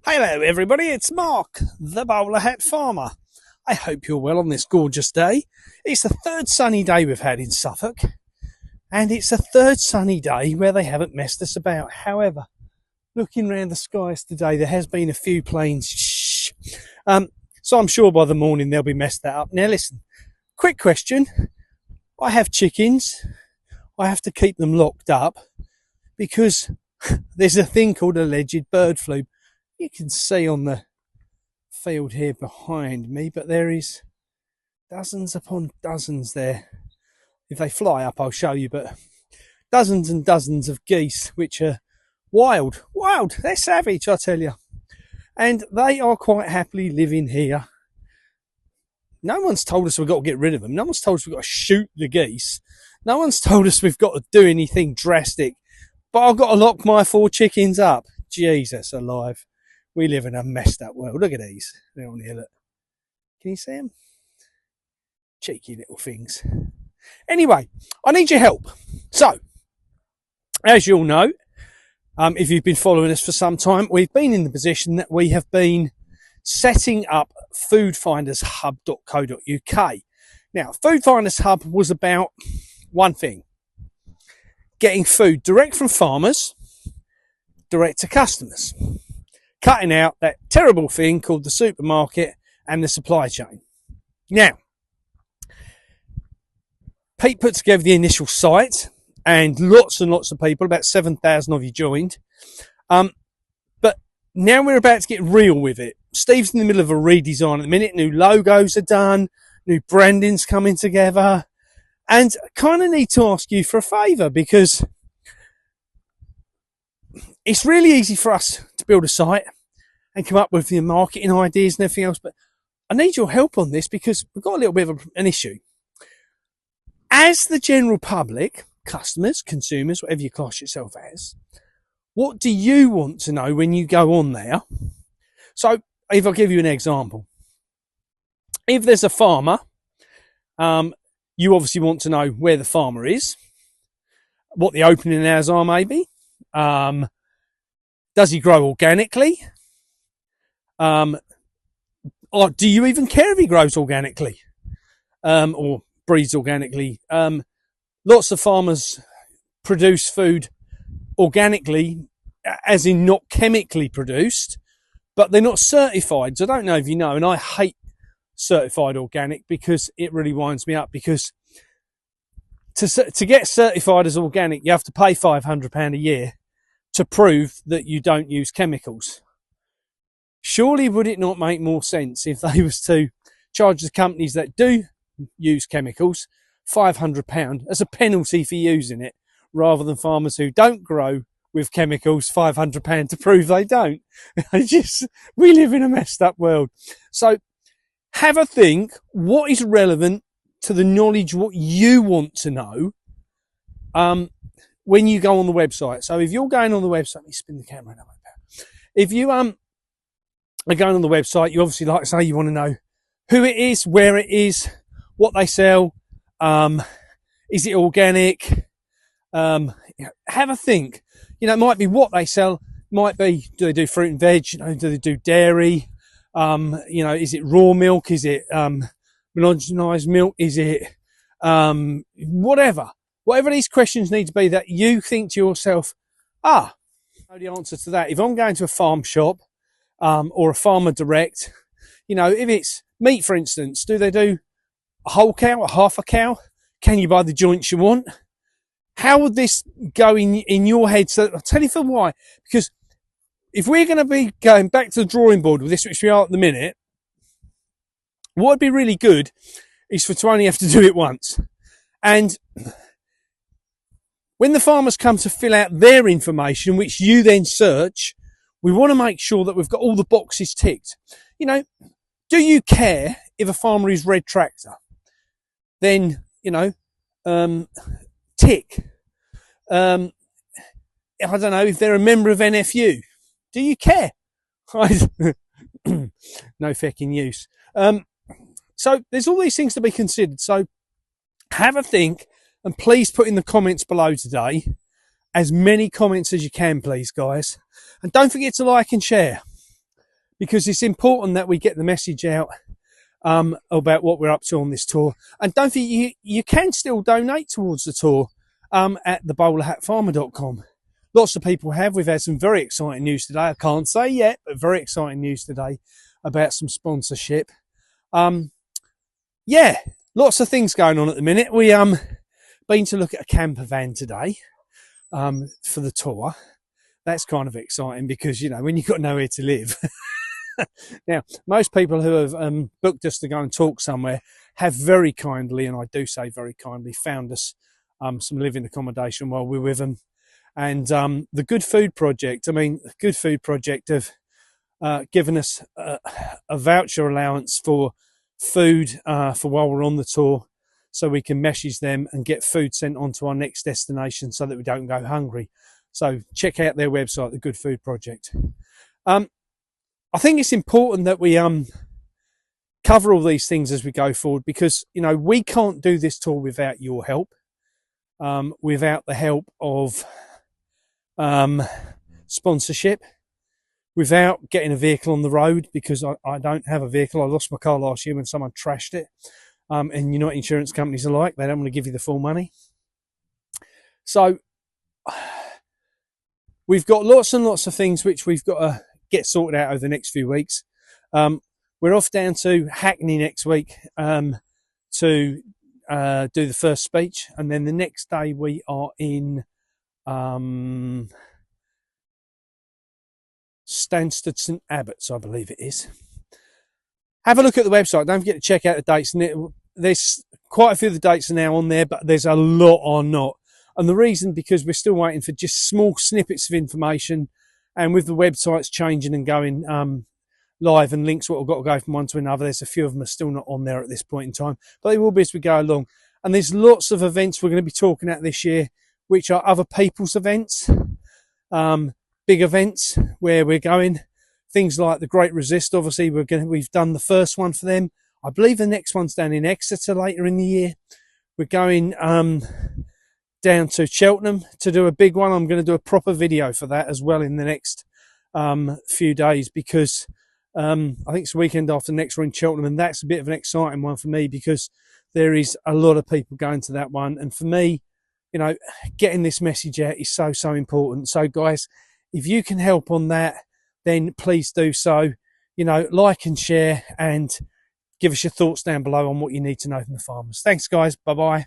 Hello everybody, it's Mark, the Bowlerhat Farmer. I hope you're well on this gorgeous day. It's the third sunny day we've had in Suffolk, and it's the third sunny day where they haven't messed us about. However, looking round the skies today, there has been a few planes. So I'm sure by the morning they'll be messed that up. Now listen, quick question. I have chickens. I have to keep them locked up because there's a thing called alleged bird flu. You can see on the field here behind me, but there is dozens upon dozens there. If they fly up, I'll show you, but dozens and dozens of geese, which are wild. They're savage, I tell you. And they are quite happily living here. No one's told us we've got to get rid of them. No one's told us we've got to shoot the geese. No one's told us we've got to do anything drastic. But I've got to lock my 4 chickens up. Jesus alive. We live in a messed up world. Look at these. They're on here, look. Can you see them? Cheeky little things. Anyway, I need your help. So, as you all know, if you've been following us for some time, we've been in the position that we have been setting up foodfindershub.co.uk. Now, Food Finders Hub was about one thing. Getting food direct from farmers, direct to customers. Cutting out that terrible thing called the supermarket and the supply chain. Now, Pete put together the initial site and lots of people, about 7,000 of you joined. But now we're about to get real with it. Steve's in the middle of a redesign at the minute. New logos are done, new branding's coming together. And I kind of need to ask you for a favour because it's really easy for us to build a site and come up with the marketing ideas and everything else, but I need your help on this because we've got a little bit of an issue. As the general public, customers, consumers, whatever you class yourself as, what do you want to know when you go on there? So, if I'll give you an example. If there's a farmer, you obviously want to know where the farmer is, what the opening hours are maybe, does he grow organically? Or do you even care if he grows organically? Or breeds organically? Lots of farmers produce food organically, as in not chemically produced, but they're not certified. So I don't know if you know, and I hate certified organic because it really winds me up because to get certified as organic, you have to pay £500 a year to prove that you don't use chemicals. Surely would it not make more sense if they was to charge the companies that do use chemicals £500 as a penalty for using it, rather than farmers who don't grow with chemicals £500 to prove they don't? We live in a messed up world. So have a think, what is relevant to the knowledge, what you want to know, when you go on the website. So if you're going on the website, let me spin the camera now. If you are going on the website, you obviously, like I say, you want to know who it is, where it is, what they sell, is it organic? Have a think. It might be what they sell, might be, do they do fruit and veg? Do they do dairy? Is it raw milk? Is it homogenized milk? Is it whatever these questions need to be that you think to yourself, I know the answer to that. If I'm going to a farm shop or a farmer direct, if it's meat, for instance, do they do a whole cow, a half a cow? Can you buy the joints you want? How would this go in your head? So I'll tell you for why. Because if we're going to be going back to the drawing board with this, which we are at the minute, what would be really good is to only have to do it once. And when the farmers come to fill out their information, which you then search, we want to make sure that we've got all the boxes ticked. Do you care if a farmer is red tractor? Then, tick. I don't know, if they're a member of NFU. Do you care? No fecking use. So there's all these things to be considered. So have a think, and please put in the comments below today as many comments as you can, please, guys. And don't forget to like and share. because it's important that we get the message out about what we're up to on this tour. And don't forget, you can still donate towards the tour at thebowlerhatfarmer.com. Lots of people have. We've had some very exciting news today. I can't say yet, but very exciting news today about some sponsorship. Yeah, lots of things going on at the minute. We been to look at a camper van today for the tour. That's kind of exciting because, you know, when you've got nowhere to live. Now, most people who have booked us to go and talk somewhere have very kindly, and I do say very kindly, found us some living accommodation while we're with them. And the Good Food Project, the Good Food Project have given us a voucher allowance for food for while we're on the tour, so we can message them and get food sent on to our next destination so that we don't go hungry. So check out their website, the Good Food Project. I think it's important that we cover all these things as we go forward, because, you know, we can't do this tour without your help, without the help of sponsorship, without getting a vehicle on the road, because I don't have a vehicle. I lost my car last year when someone trashed it. And you know what insurance companies are like. They don't want to give you the full money. So we've got lots and lots of things which we've got to get sorted out over the next few weeks. We're off down to Hackney next week to do the first speech, and then the next day we are in Stansted St Abbots, I believe it is. Have a look at the website. Don't forget to check out the dates. There's quite a few of the dates are now on there, but there's a lot are not. And the reason, because we're still waiting for just small snippets of information. And with the websites changing and going live, and links what we've got to go from one to another, there's a few of them are still not on there at this point in time, but they will be as we go along. And there's lots of events we're going to be talking about this year, which are other people's events, big events where we're going. Things like the Great Resist, obviously we've done the first one for them. I believe the next one's down in Exeter later in the year. We're going down to Cheltenham to do a big one. I'm going to do a proper video for that as well in the next few days, because I think it's the weekend after next we're in Cheltenham, and that's a bit of an exciting one for me because there is a lot of people going to that one. And for me, you know, getting this message out is so, so important. So guys, if you can help on that, then please do so. You know, like and share, and give us your thoughts down below on what you need to know from the farmers. Thanks guys. Bye bye.